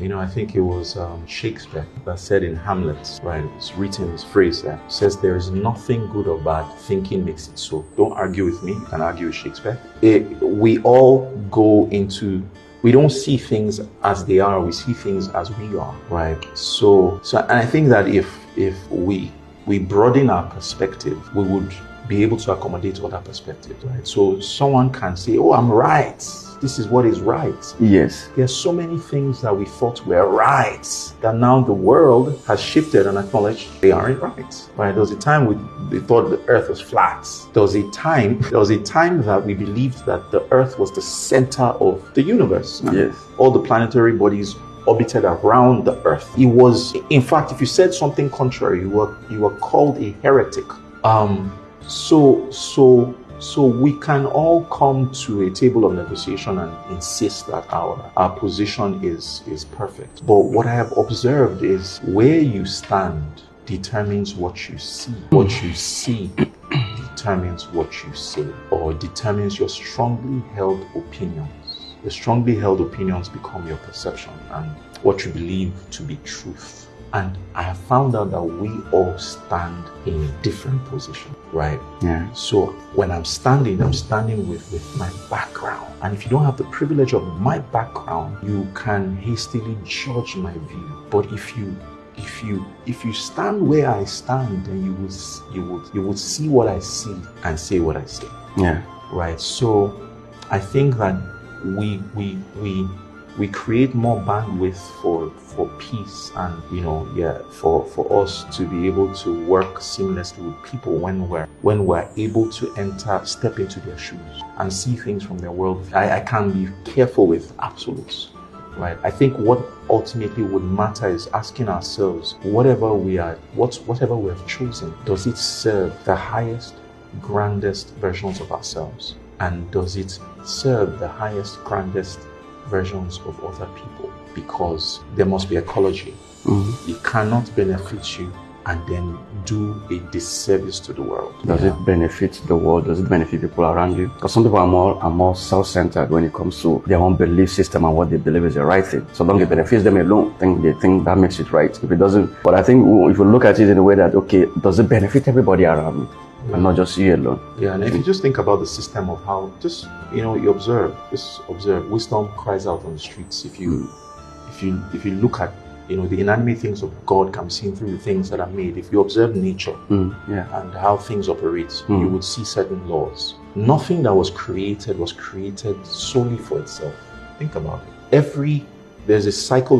I think it was Shakespeare that said in Hamlet, right? It's written this phrase that says, there is nothing good or bad, thinking makes it so. Don't argue with me, you can argue with Shakespeare. We all go into, we don't see things as they are, we see things as we are, right? So and I think that if we broaden our perspective, we would be able to accommodate other perspectives, right? So someone can say, oh, I'm right. This is what is right. Yes. There's so many things that we thought were right that now the world has shifted and acknowledged they aren't right. Right? There was a time we thought the earth was flat. There was a time that we believed that the earth was the center of the universe. Yes. All the planetary bodies orbited around the earth. It was, in fact, if you said something contrary, you were called a heretic. So we can all come to a table of negotiation and insist that our position is perfect. But what I have observed is where you stand determines what you see. What you see determines what you say, or determines your strongly held opinions. The strongly held opinions become your perception and what you believe to be truth. And I have found out that we all stand in a different position, right? Yeah. So when I'm standing with my background. And if you don't have the privilege of my background, you can hastily judge my view. But if you stand where I stand, then you would see what I see and say what I say. Yeah. Right. So I think that we create more bandwidth for peace and for us to be able to work seamlessly with people when we're able to step into their shoes and see things from their world. I can be careful with absolutes, right? I think what ultimately would matter is asking ourselves, whatever we have chosen, does it serve the highest, grandest versions of ourselves? And does it serve the highest, grandest versions of other people? Because there must be ecology. Mm-hmm. It cannot benefit you and then do a disservice to the world. Does it benefit the world? Does it benefit people around you? Because some people are more self-centered when it comes to their own belief system and what they believe is the right thing. So long it benefits them alone, they think that makes it right. If it doesn't, but I think if you look at it in a way that, okay, does it benefit everybody around me? Yeah. And not just you alone. Yeah, and if you just think about the system of how, you observe. Wisdom cries out on the streets. If you look at, the inanimate things of God can be seen through the things that are made. If you observe nature and how things operate, you would see certain laws. Nothing that was created solely for itself. Think about it. There's a cycle